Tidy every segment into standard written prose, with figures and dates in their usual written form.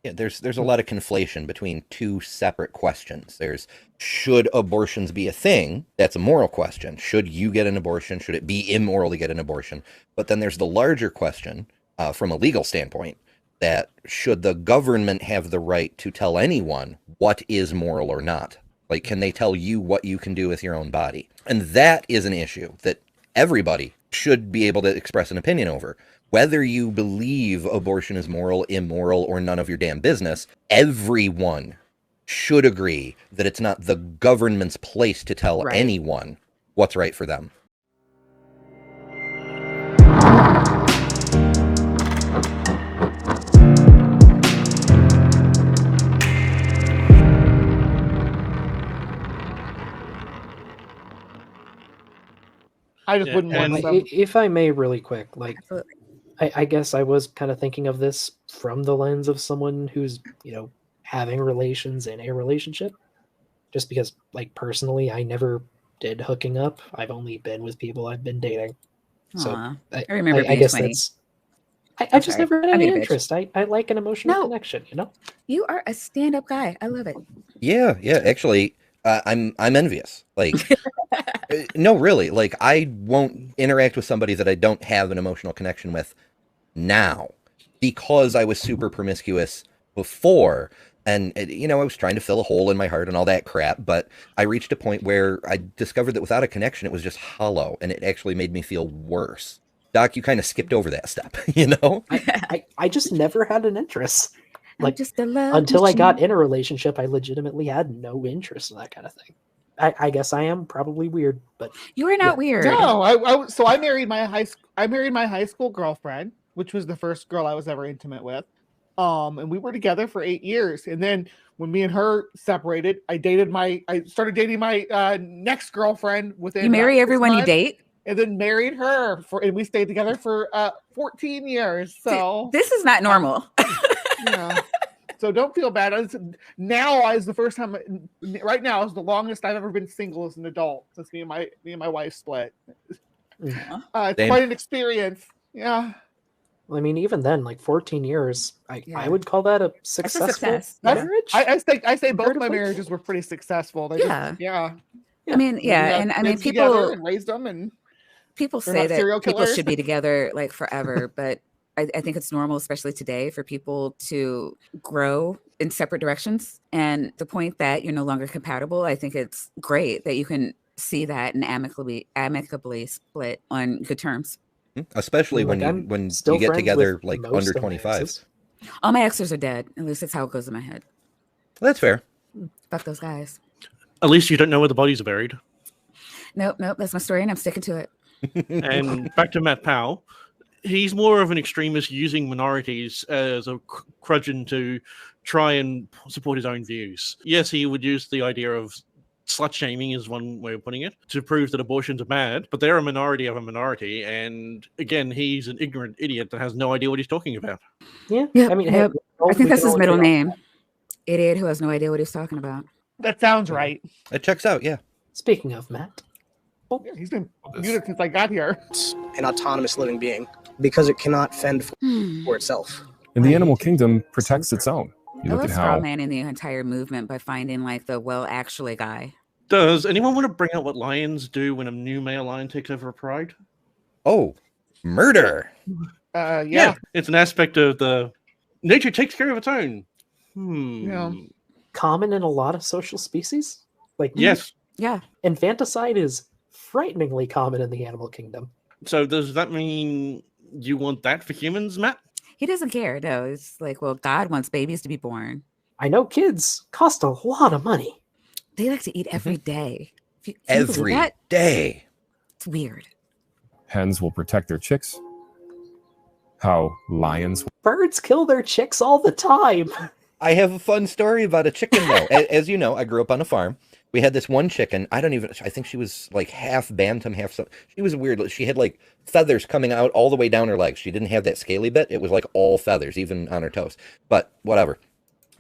Yeah, there's a lot of conflation between two separate questions. There's, should abortions be a thing? That's a moral question. Should you get an abortion? Should it be immoral to get an abortion? But then there's the larger question, from a legal standpoint, that should the government have the right to tell anyone what is moral or not? Like, can they tell you what you can do with your own body? And that is an issue that everybody should be able to express an opinion over. Whether you believe abortion is moral, immoral, or none of your damn business, everyone should agree that it's not the government's place to tell anyone what's right for them. I just wouldn't want some. If I may, really quick, like, Absolutely. I guess I was kind of thinking of this from the lens of someone who's, having relations in a relationship. Just because, like, personally, I never did hooking up. I've only been with people I've been dating. So I remember being I guess 20. that's. I just never had any interest. I like an emotional No. connection, You are a stand-up guy. I love it. Yeah, actually, I'm envious. Like, no, really. Like, I won't interact with somebody that I don't have an emotional connection with now, because I was super promiscuous before. And, I was trying to fill a hole in my heart and all that crap. But I reached a point where I discovered that without a connection, it was just hollow. And it actually made me feel worse. Doc, you kind of skipped over that step, I just never had an interest. Like, just a love until I machine. got in a relationship, I legitimately had no interest in that kind of thing. I guess I am probably weird, but you are not weird. No, I married my high school girlfriend, which was the first girl I was ever intimate with. And we were together for 8 years. And then when me and her separated, I started dating my next girlfriend within. You marry everyone you date? And then married her and we stayed together for 14 years. So this is not normal. Yeah. So don't feel bad. Now is the first time. Right now is the longest I've ever been single as an adult since me and my wife split. It's quite an experience. Yeah. Well, I mean, even then, like 14 years, I would call that a successful marriage. I say both my marriages were pretty successful. Yeah. I mean, and I mean, people and raised them, and people say that people should be together like forever, but I think it's normal, especially today, for people to grow in separate directions. And the point that you're no longer compatible, I think it's great that you can see that and amicably split on good terms. Especially when you get together like under 25. All my exes are dead. At least that's how it goes in my head. Well, that's fair. Fuck those guys. At least you don't know where the bodies are buried. Nope. That's my story, and I'm sticking to it. And back to Matt Powell. He's more of an extremist using minorities as a crudgeon to try and support his own views. Yes, he would use the idea of slut shaming is one way of putting it to prove that abortions are bad, but they're a minority of a minority. And again, he's an ignorant idiot that has no idea what he's talking about. Yeah. I mean, I think that's his middle name. Idiot who has no idea what he's talking about. That sounds right. It checks out, yeah. Speaking of Matt. He's been muted since I got here. An autonomous living being because it cannot fend for itself. And the animal kingdom protects its own. You I look love at how strawmanning the entire movement by finding like the actually guy. Does anyone want to bring out what lions do when a new male lion takes over a pride? Oh, murder. Yeah. It's an aspect of the nature takes care of its own. Yeah. Common in a lot of social species. Like yes. Yeah. Infanticide is frighteningly common in the animal kingdom. So does that mean you want that for humans, Matt? He doesn't care. No, it's like, well, God wants babies to be born. I know kids cost a lot of money. They like to eat every day. Every day. It's weird. hens will protect their chicks, how lions... Birds kill their chicks all the time. I have a fun story about a chicken, though. As you know, I grew up on a farm. We had this one chicken. I think she was like half bantam, half something. She was weird. She had like feathers coming out all the way down her legs. She didn't have that scaly bit. It was like all feathers, even on her toes. But whatever.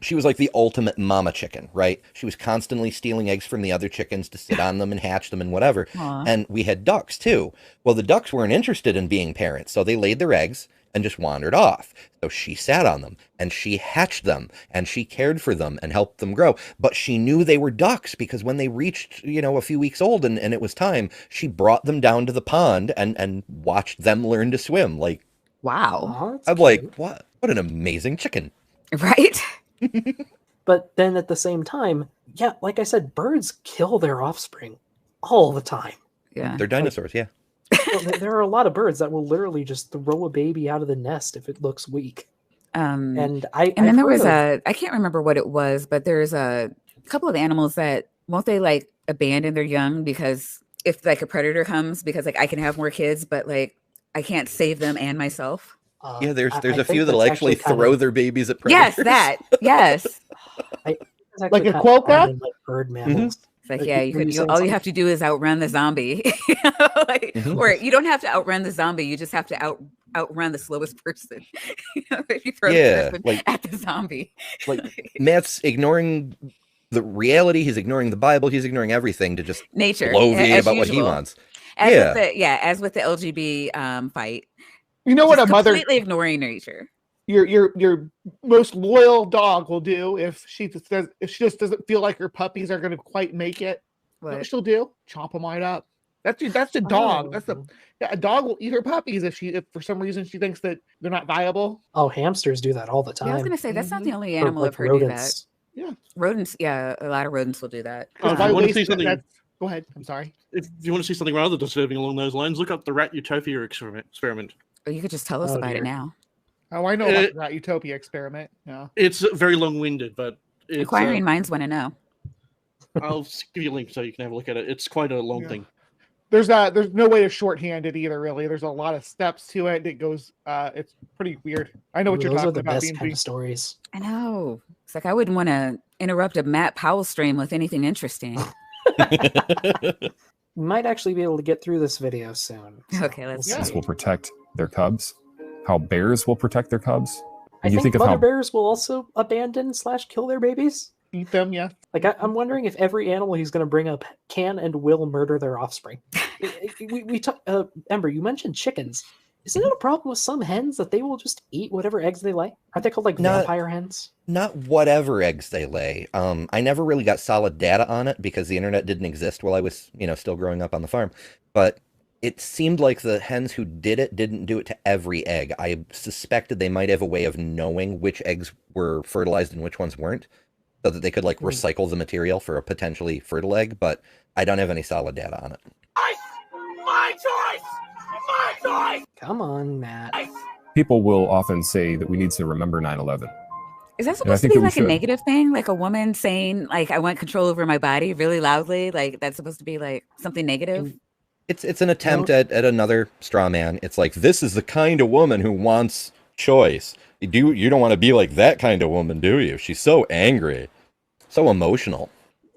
She was like the ultimate mama chicken, right? She was constantly stealing eggs from the other chickens to sit on them and hatch them and whatever. Aww. And we had ducks too. Well, the ducks weren't interested in being parents. So they laid their eggs and just wandered off. So she sat on them and she hatched them and she cared for them and helped them grow. But she knew they were ducks because when they reached, a few weeks old and it was time, she brought them down to the pond and watched them learn to swim. Like, wow. Oh, I'm cute. like, what an amazing chicken. Right? But then at the same time, yeah, like I said, birds kill their offspring all the time. Yeah. They're dinosaurs, yeah. Well, there are a lot of birds that will literally just throw a baby out of the nest if it looks weak. And then there was I can't remember what it was, but there's a couple of animals that won't they like abandon their young because if like a predator comes, because like I can have more kids, but like I can't save them and myself. Yeah, there's a few that'll actually throw their babies at predators. Yes, that. Yes. Like a quokka? Like bird mammals. It's like, yeah, all you have to do is outrun the zombie. Or you don't have to outrun the zombie. You just have to outrun the slowest person. If you throw the person at the zombie. Like Matt's ignoring the reality. He's ignoring the Bible. He's ignoring everything to just nature bloviate about what he wants. As with the LGB fight. You know what a mother completely ignoring nature. Your most loyal dog will do if she just doesn't feel like her puppies are going to quite make it. What she'll do? Chomp them right up. That's the dog. A dog will eat her puppies if for some reason she thinks that they're not viable. Oh, hamsters do that all the time. Yeah, I was going to say that's not the only animal I've heard do that. Yeah, rodents. Yeah, a lot of rodents will do that. If you want to see something, go ahead. I'm sorry. If you want to see something rather disturbing along those lines, look up the rat utopia experiment. Oh, you could just tell us about it now. Oh, I know about the rat utopia experiment. Yeah, it's very long-winded, but inquiring minds want to know. I'll give you a link so you can have a look at it. It's quite a long thing. There's no way to shorthand it either. Really, there's a lot of steps to it. It goes. It's pretty weird. I know what you're talking about. Those are the best kind of stories. I know. It's like I wouldn't want to interrupt a Matt Powell stream with anything interesting. We might actually be able to get through this video soon. Okay, let's see. This will protect their cubs. How bears will protect their cubs. And I think mother bears will also abandon/kill their babies. Eat them, yeah. Like I'm wondering if every animal he's going to bring up can and will murder their offspring. Ember, you mentioned chickens. Isn't it a problem with some hens that they will just eat whatever eggs they lay? Aren't they called like vampire hens? Not whatever eggs they lay. I never really got solid data on it because the internet didn't exist while I was, still growing up on the farm. But it seemed like the hens who did it didn't do it to every egg. I suspected they might have a way of knowing which eggs were fertilized and which ones weren't, so that they could recycle the material for a potentially fertile egg. But I don't have any solid data on it. My choice! My choice! Come on, Matt. People will often say that we need to remember 9/11. Is that supposed to be like a negative thing? Like a woman saying, like, I want control over my body really loudly? Like, that's supposed to be like something negative? It's an attempt at another straw man. It's like, this is the kind of woman who wants choice. You don't want to be like that kind of woman, do you? She's so angry, so emotional.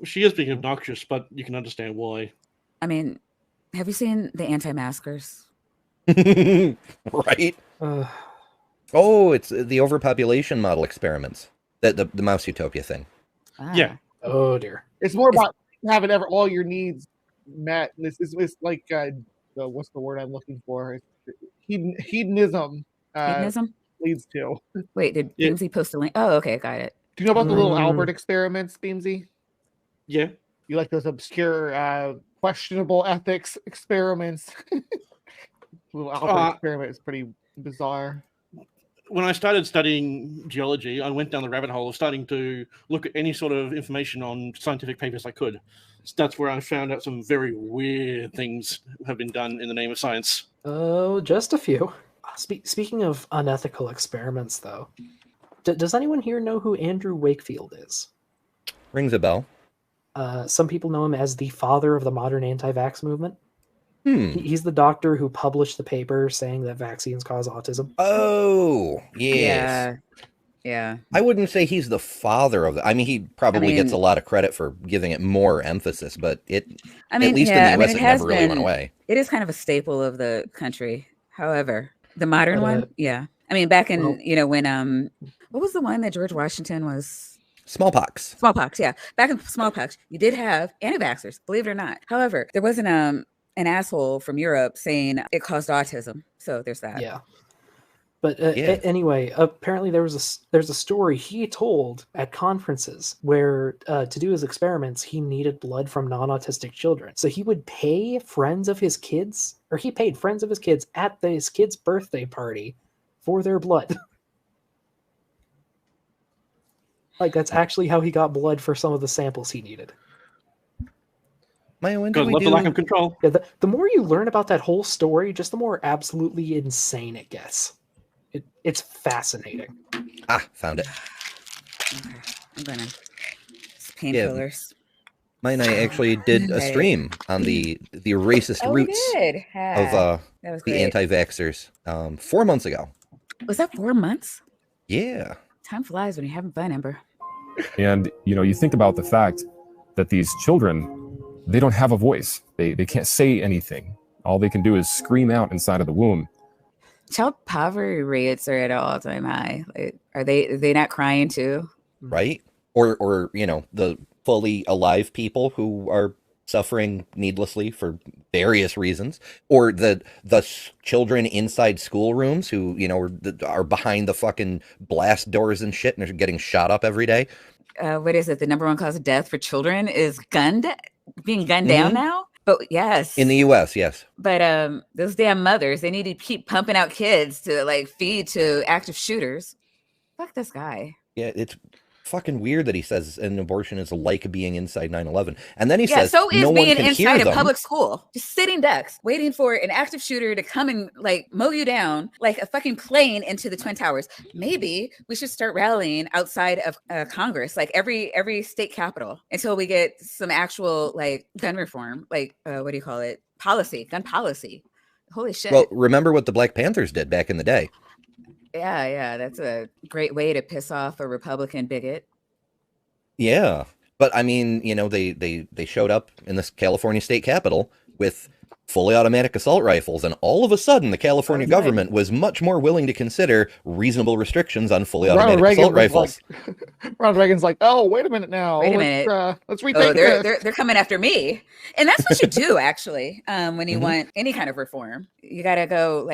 She is being obnoxious, but you can understand why. I mean, have you seen the anti-maskers? Right? Oh, it's the overpopulation model experiments. The mouse utopia thing. Ah. Yeah. Oh dear. It's more about having all your needs met. This is like what's the word I'm looking for? Hedonism. Hedonism leads to. Wait, did Beamsy post a link? Oh, okay, got it. Do you know about the little Albert experiments, Beamsy? Yeah. You like those obscure, questionable ethics experiments? Little Albert experiment is pretty bizarre. When I started studying geology, I went down the rabbit hole of starting to look at any sort of information on scientific papers I could. So that's where I found out some very weird things have been done in the name of science. Oh, just a few. Speaking of unethical experiments, though, does anyone here know who Andrew Wakefield is? Rings a bell. Some people know him as the father of the modern anti-vax movement. He's the doctor who published the paper saying that vaccines cause autism. Oh, yes. Yeah. I wouldn't say he's the father of he probably gets a lot of credit for giving it more emphasis, but at least in the US, it never really went away. It is kind of a staple of the country. However, the modern one, I mean, back in, when, what was the one that George Washington was? Smallpox. Smallpox, yeah. Back in smallpox, you did have anti-vaxxers, believe it or not. However, there wasn't an asshole from Europe saying it caused autism. So there's that. Yeah. But anyway, apparently there's a story he told at conferences where to do his experiments, he needed blood from non-autistic children. So he would pay friends of his kids, or he paid friends of his kids at his kid's birthday party for their blood. Like, that's actually how he got blood for some of the samples he needed. Maya, when God, did we love do... the lack of control. Yeah, the more you learn about that whole story, just the more absolutely insane it gets. It's fascinating. Ah, found it. Okay, I'm gonna. It's painkillers. Maya and I actually did a stream on the racist roots of the anti-vaxxers 4 months ago. Was that 4 months? Yeah. Time flies when you're having fun, Ember. And, you think about the fact that these children, they don't have a voice. They can't say anything. All they can do is scream out inside of the womb. Child poverty rates are at an all-time high. Like, are they not crying too? Right? Or the fully alive people who are suffering needlessly for various reasons, or the children inside schoolrooms who are behind the fucking blast doors and shit and are getting shot up every day. What is it? The number one cause of death for children is being gunned down now. But yes, in the U.S., yes. But those damn mothers, they need to keep pumping out kids to feed to active shooters. Fuck this guy. Yeah, it's fucking weird that he says an abortion is like being inside 9/11, and then he says so is no being one can inside hear a public school, just sitting ducks, waiting for an active shooter to come and mow you down like a fucking plane into the Twin Towers. Maybe we should start rallying outside of Congress, like every state capital, until we get some actual gun reform, what do you call it? Gun policy. Holy shit. Well, remember what the Black Panthers did back in the day. Yeah, that's a great way to piss off a Republican bigot. Yeah, but I mean, they showed up in this California state capitol with fully automatic assault rifles, and all of a sudden, the California government was much more willing to consider reasonable restrictions on fully automatic assault rifles. Ronald Reagan's like, oh, wait a minute now. Wait a minute. Let's rethink this. They're coming after me, and that's what you do actually. When you want any kind of reform, you gotta go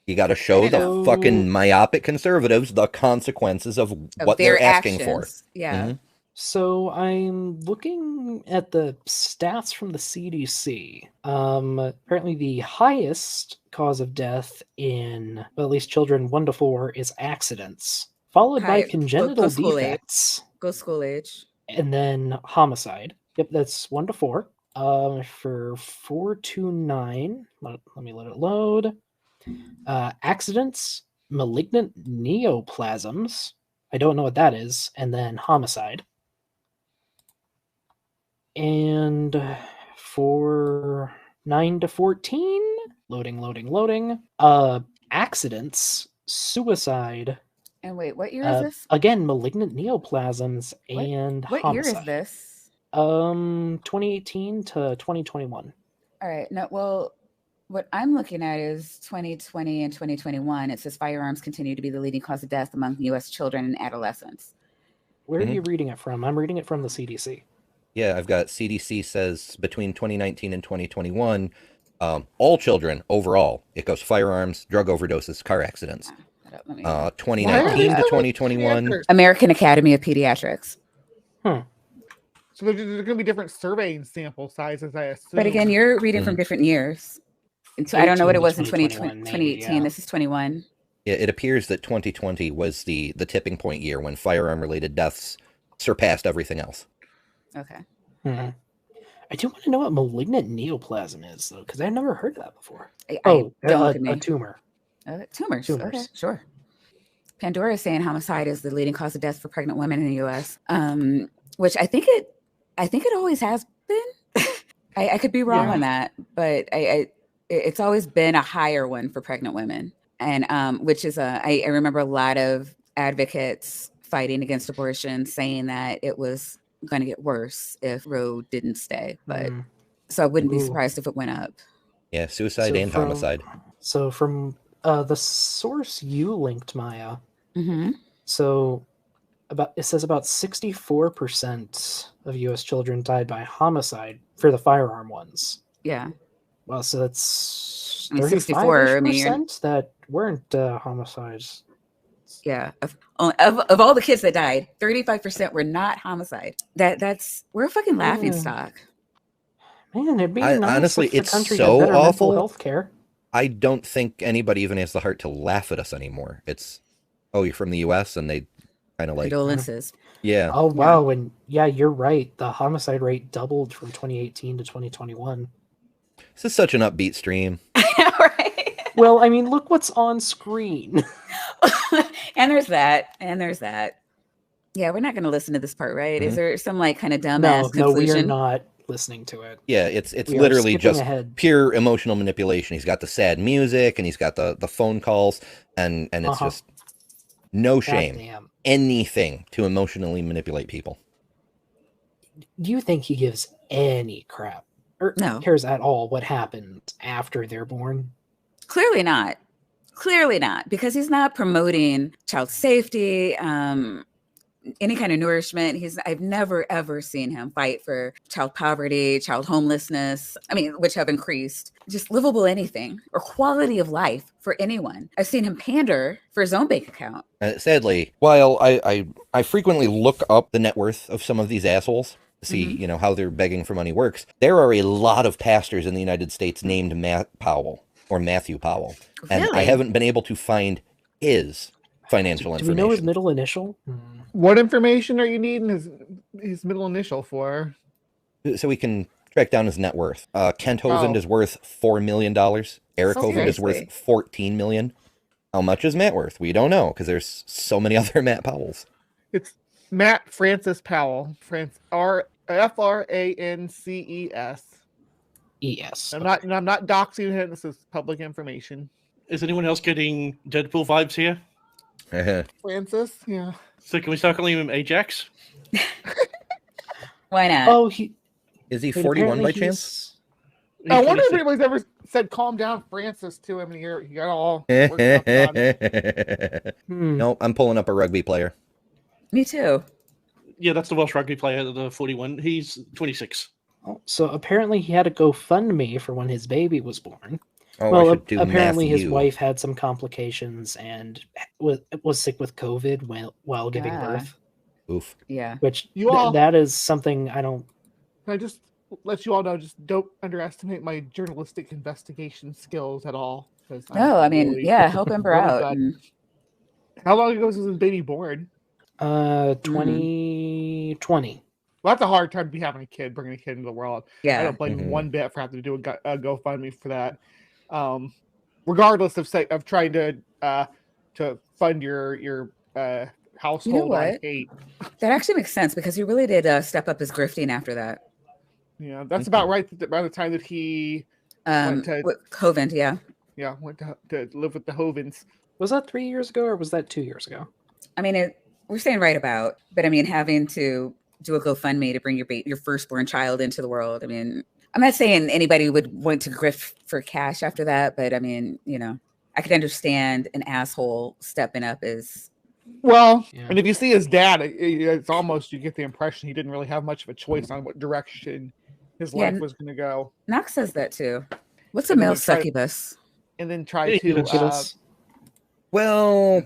you got to show the fucking myopic conservatives the consequences of what they're asking for. Yeah. Mm-hmm. So I'm looking at the stats from the CDC. Apparently the highest cause of death in, well, at least children 1 to 4 is accidents, followed by congenital defects. Go school age. And then homicide. Yep, that's 1 to 4. For 4 to 9, let me let it load. Accidents, malignant neoplasms, I don't know what that is, and then homicide. And for 9 to 14, loading, accidents, suicide. And wait, what year is this? Again, malignant neoplasms and what homicide. Year is this? 2018 to 2021. All right. No, well, what I'm looking at is 2020 and 2021. It says firearms continue to be the leading cause of death among U.S. children and adolescents. Where are you reading it from? I'm reading it from the CDC. Yeah, I've got CDC says between 2019 and 2021, all children overall, it goes firearms, drug overdoses, car accidents. 2019 to 2021. American Academy of Pediatrics. So there's going to be different surveying sample sizes, I assume. But again, you're reading from different years. So I don't know what it was in 2018. Yeah. This is 21. Yeah, it appears that 2020 was the tipping point year when firearm-related deaths surpassed everything else. Okay. Mm-hmm. I do want to know what malignant neoplasm is, though, because I've never heard of that before. A tumor. Tumors. Okay, sure. Pandora is saying homicide is the leading cause of death for pregnant women in the U.S., which I think it always has been. I could be wrong on that, but it's always been a higher one for pregnant women, and which is I remember a lot of advocates fighting against abortion, saying that it was going to get worse if Roe didn't stay. But so I wouldn't be surprised if it went up. Yeah, suicide and homicide. So from the source you linked, Maya. Mm-hmm. So it says about 64% of U.S. children died by homicide for the firearm ones. Yeah. Well, so that's 64%. that weren't homicides. Yeah, of all the kids that died, 35% were not homicide. We're a fucking laughing stock. Man, it'd be nice honestly, if the it's country so had better awful. mental health care. I don't think anybody even has the heart to laugh at us anymore. It's, oh, you're from the U.S. and they kind of like Condolences. Yeah. Oh wow, and yeah, you're right. The homicide rate doubled from 2018 to 2021. This is such an upbeat stream. I know, right? Well, I mean, look what's on screen. And there's that. Yeah, we're not going to listen to this part, right? Is there some like kind of dumbass conclusion? No, we are not listening to it. Yeah, it's literally just ahead. Pure emotional manipulation. He's got the sad music and he's got the phone calls and it's just no shame. Damn. Anything to emotionally manipulate people. Do you think he gives any crap or cares at all what happened after they're born? Clearly not, because he's not promoting child safety, any kind of nourishment. I've never ever seen him fight for child poverty, child homelessness, which have increased, just livable anything or quality of life for anyone. I've seen him pander for his own bank account. Sadly, while I frequently look up the net worth of some of these assholes to see, how their begging for money works, there are a lot of pastors in the United States named Powell or Matthew Powell. And Really? I haven't been able to find his financial information. Do we know his middle initial? What information are you needing his middle initial for? So we can track down his net worth. Kent Hovind is worth $4 million. Eric Hovind is worth $14 million. How much is Matt worth? We don't know because there's so many other Matt Powells. It's Matt Francis Powell. Frances. ES. I'm not doxing him. This is public information. Is anyone else getting Deadpool vibes here? Francis, yeah. So can we start calling him Ajax? Why not? Oh, is he 41 by chance? I wonder if anybody's ever said "calm down, Francis" to him, and he got all worked up on it. No, I'm pulling up a rugby player. Me too. Yeah, that's the Welsh rugby player, the 41. He's 26. So apparently he had a GoFundMe for when his baby was born. Oh, well, I should do apparently Matthew. His wife had some complications and was sick with COVID while giving birth. Oof. Yeah. Which that is something I don't. Can I just let you all know? Just don't underestimate my journalistic investigation skills at all. No, help Ember out. How long ago was his baby born? 2020. Well, that's a hard time to be having a kid, bringing a kid into the world. Yeah. I don't blame him one bit for having to do a GoFundMe for that. Regardless of trying to fund your household. You know what? On hate. That actually makes sense because he really did step up his grifting after that. Yeah, that's about right. Around the time that he went to Hovind, yeah. Yeah, went to live with the Hovinds. Was that 3 years ago or was that 2 years ago? We're saying right about, but having to do a GoFundMe to bring your firstborn child into the world. I'm not saying anybody would want to grift for cash after that, but I could understand an asshole stepping up as well. Yeah. And if you see his dad, it's almost you get the impression he didn't really have much of a choice on what direction his life was going to go. Knox says that too. What's a male succubus? And then try to. Well.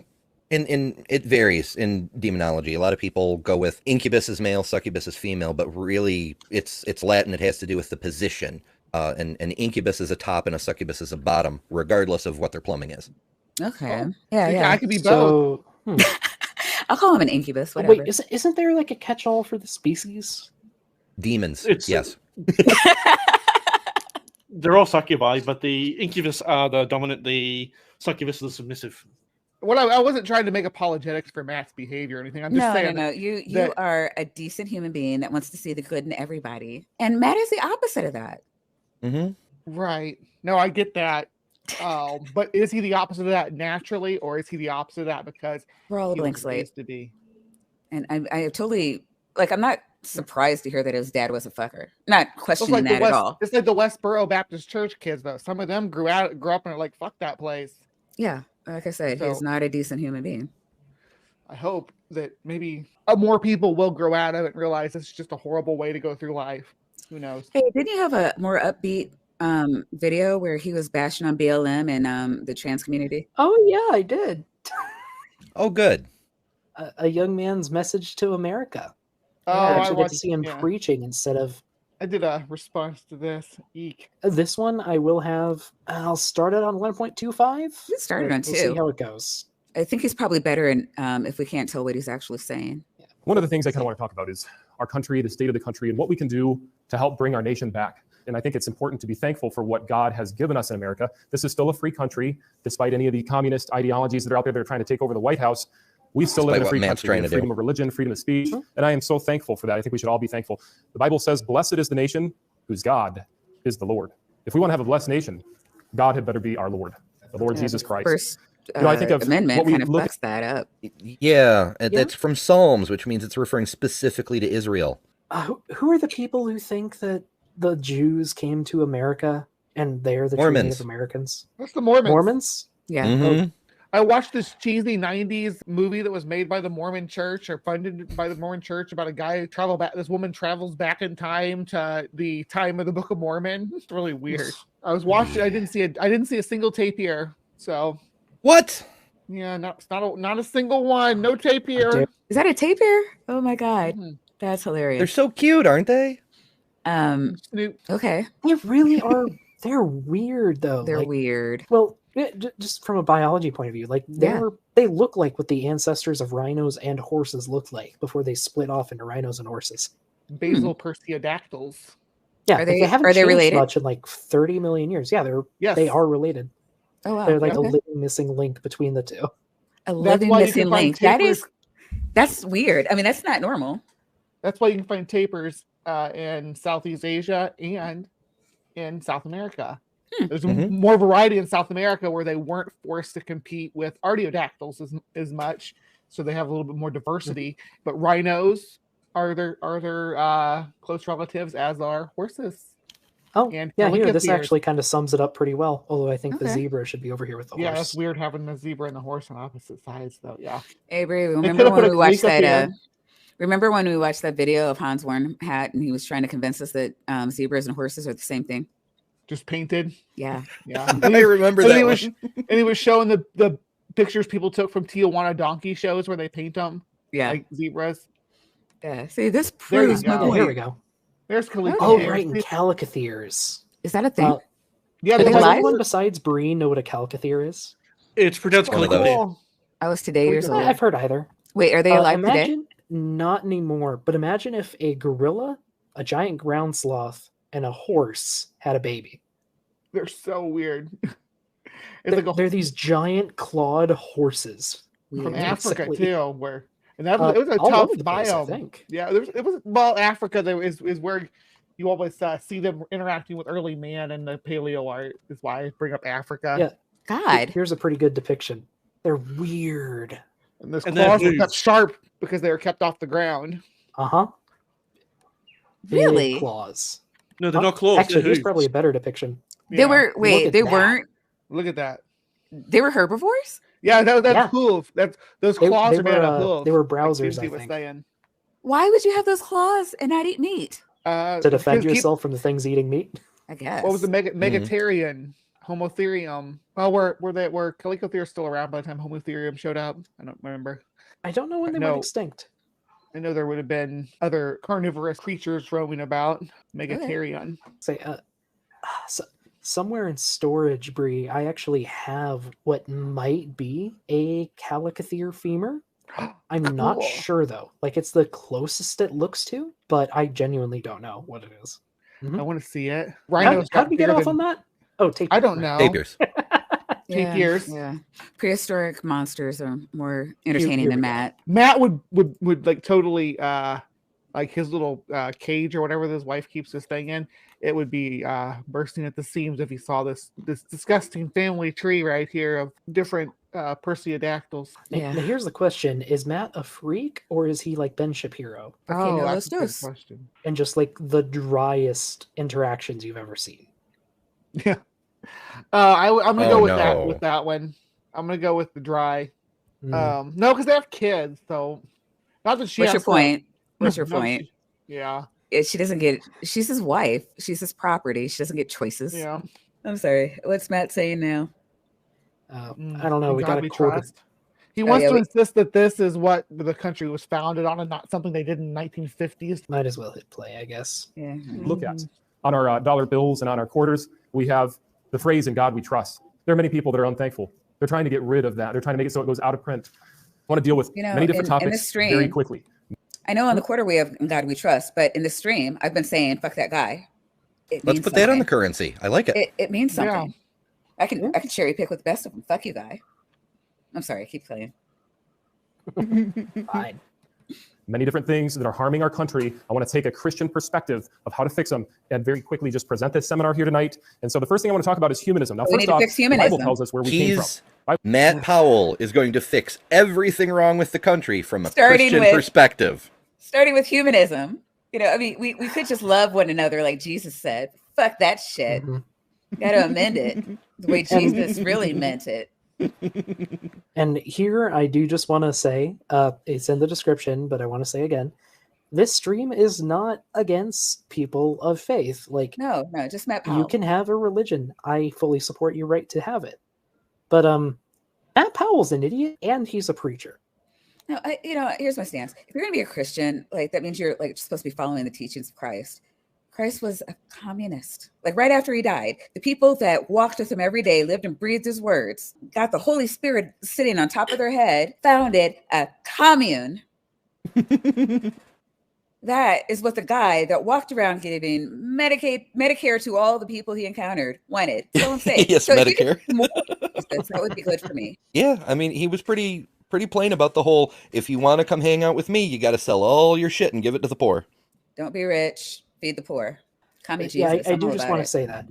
In it varies in demonology. A lot of people go with incubus is male, succubus is female, but really it's Latin. It has to do with the position. And an incubus is a top and a succubus is a bottom, regardless of what their plumbing is. Okay. Oh, yeah. I could be both. I'll call him an incubus. Whatever. Wait, isn't there like a catch-all for the species? Demons. Yes. They're all succubi, but the incubus are the dominant. The succubus is the submissive. Well, I wasn't trying to make apologetics for Matt's behavior or anything. I'm just saying. No. You are a decent human being that wants to see the good in everybody. And Matt is the opposite of that. Mm-hmm. Right. No, I get that. But is he the opposite of that naturally, or is he the opposite of that because we're all a blank slate to be? And I totally I'm not surprised to hear that his dad was a fucker. Not questioning that at all. It's like the Westboro Baptist Church kids, though. Some of them grew up and are like, "Fuck that place." Yeah. Like I said, he's not a decent human being. I hope that maybe more people will grow out of it and realize it's just a horrible way to go through life. Who knows? Hey, didn't you have a more upbeat video where he was bashing on BLM and the trans community? Oh yeah, I did. Oh, good. A young man's message to America. Oh, I I actually get watched, to see him yeah. preaching instead of I did a response to this. Eek. this one. I will have. I'll start it on 1.25. He started on We'll see 2. how it goes. I think he's probably better in if we can't tell what he's actually saying. One of the things I kind of want to talk about is our country, the state of the country, and what we can do to help bring our nation back. And I think it's important to be thankful for what God has given us in America. This is still a free country, despite any of the communist ideologies that are out there that are trying to take over the White House. We still live in a free country. We have freedom of religion, freedom of speech, and I am so thankful for that. I think we should all be thankful. The Bible says, blessed is the nation whose God is the Lord. If we want to have a blessed nation, God had better be our Lord, the Lord Jesus Christ. First I think of amendment what we kind of look fucks that up. Yeah, that's from Psalms, which means it's referring specifically to Israel. Who are the people who think that the Jews came to America and they're the true Mormons. Native Americans? That's the Mormons. Mormons? Yeah. Mhm. I watched this cheesy 90s movie that was made by the Mormon church or funded by the Mormon church about a guy who traveled back. This woman travels back in time to the time of the Book of Mormon. It's really weird. I was watching. I didn't see a single tapir. So What? yeah, not a single one. No tapir. Is that a tapir? Oh my god, Mhm. that's hilarious. They're so cute, aren't they? Snoop. Okay, They really are. They're weird though. they're Like, weird. well, just from a biology point of view, like they look like what the ancestors of rhinos and horses looked like before they split off into rhinos and horses. Basal perseodactyls. Yeah, Are they- haven't are they changed related? much in like 30 million years. Yeah, they are related. Oh wow, They're like a okay. living missing link between the two. A living why you missing can find link. tapirs. That's weird. I mean, that's not normal. That's why you can find tapirs in Southeast Asia and in South America. There's more variety in South America where they weren't forced to compete with artiodactyls as much, so they have a little bit more diversity. But rhinos are their close relatives, as are horses. Oh, And yeah, here, this calicotheres. actually kind of sums it up pretty well. Although I think the Okay. zebra should be over here with the Yeah, horse. that's weird having the zebra and the horse on opposite sides, though. Yeah. Avery, could've remember put when a we watched calicothere. that? Remember when we watched that video of Hans Hat, and he was trying to convince us that zebras and horses are the same thing? Just painted. Yeah. Yeah. I remember and that he one. was, and he was showing the pictures people took from Tijuana donkey shows where they paint them Yeah. like zebras. Yeah. See, this There you proves my go. Yeah, point. here we go. There's calicothere. Oh, right, and calicotheres. Is that a thing? Yeah, Are they Does alive? anyone besides Bree know what a calicothere is? It's pronounced One of those. Calico. I was today years old. I've heard either. Wait, are they alive today? Imagine, not anymore, but imagine if a gorilla, a giant ground sloth, and a horse had a baby. They're so weird. It's They're these giant clawed horses. from Weird. Africa Exactly. too, where and that was, it was a all tough over the place, I biome. think. Yeah, it was well, Africa there is where you always see them interacting with early man and the paleo art is why I bring up Africa. Yeah. God. Here's a pretty good depiction. They're weird. And those And that claws were moves. kept sharp because they were kept off the ground. Uh-huh. Really? Big claws. No, they're not claws. Actually, they're here's hooves. probably a better depiction. They Yeah. were Look at they that. weren't Look at that. they were herbivores? Yeah, that's Yeah. hoof. That's those They- claws they are made out of were, hoof. they were like browsers, Kinsey I was think. saying. Why would you have those claws and not eat meat? To defend because yourself from the things eating meat. I guess. What was the Megatherium? Homotherium. Well, were Calicotheres still around by the time Homotherium showed up? I don't remember. I don't know when they No. went extinct. I know there would have been other carnivorous creatures roaming about. Megatherium. Say, somewhere in storage, Bree, I actually have what might be a calicothere femur. I'm not Cool. sure though. Like it's the closest it looks to, but I genuinely don't know what it is. I want to see it. How Rhinos. did we get off on that? Oh, tape. I don't know. Tapirs. Tapirs. Yeah. Prehistoric monsters are more entertaining here than we go. Matt. Matt would like totally like his little cage or whatever his wife keeps this thing in. It would be bursting at the seams if he saw this disgusting family tree right here of different perseodactyls. Now, here's the question: is Matt a freak or is he like Ben Shapiro Okay, no, that's let's a good do question. and just like the driest interactions you've ever seen? Yeah. I'm gonna go with no. that with that one. I'm gonna go with the dry. Mm. No, because they have kids, so not that she What's your has to- point? What's your No, point? yeah. she doesn't get. She's his wife. She's his property. She doesn't get choices. Yeah. I'm sorry. What's Matt saying now? I don't know. In We God got we a quarter. trust. He wants to insist that this is what the country was founded on and not something they did in 1950s. Might as well hit play, I guess. Yeah. Look at on our dollar bills and on our quarters, we have the phrase "In God We Trust." There are many people that are unthankful. They're trying to get rid of that. They're trying to make it so it goes out of print. I want to deal with many different topics very quickly. I know on the quarter we have "In God We Trust," but in the stream, I've been saying "fuck that guy." Let's put that on the currency. I like it. It means something. Yeah. I can cherry pick with the best of them. Fuck you, guy. I'm sorry. Keep playing. Fine. Many different things that are harming our country. I want to take a Christian perspective of how to fix them and very quickly just present this seminar here tonight. And so the first thing I want to talk about is humanism. Now, first off, the Bible tells us where we came from. Matt Powell is going to fix everything wrong with the country from a Christian perspective. Starting with humanism. You know, I mean, we could just love one another like Jesus said. Fuck that shit. Got to amend it the way Jesus really meant it. And here I do just want to say, it's in the description, but I want to say again, this stream is not against people of faith. Like, no, just Matt Powell. You can have a religion. I fully support your right to have it. But Matt Powell's an idiot and he's a preacher. No, here's my stance. If you're going to be a Christian, like that means you're like supposed to be following the teachings of Christ. Christ was a communist. Like right after he died, the people that walked with him every day, lived and breathed his words, got the Holy Spirit sitting on top of their head, founded a commune. That is what the guy that walked around giving Medicare to all the people he encountered wanted. So I'm saying, yes, so Medicare. That would be good for me. Yeah, I mean, he was pretty plain about the whole, if you want to come hang out with me, you got to sell all your shit and give it to the poor. Don't be rich. Feed the poor. Commie Jesus. Yeah, I do just want to say that.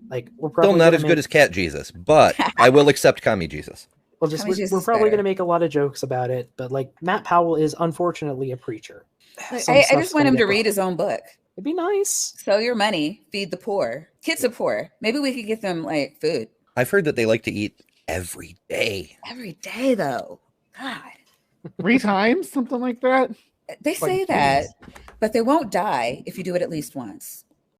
Like, we're probably still not as good as Cat Jesus, but I will accept Commie Jesus. Well, we're probably going to make a lot of jokes about it, but like Matt Powell is unfortunately a preacher. I just want him to read his own book. It'd be nice. Sell your money, feed the poor. Kids are poor. Maybe we could get them like food. I've heard that they like to eat every day. Every day, though. God. 3 times, something like that. They say that, but they won't die if you do it at least once.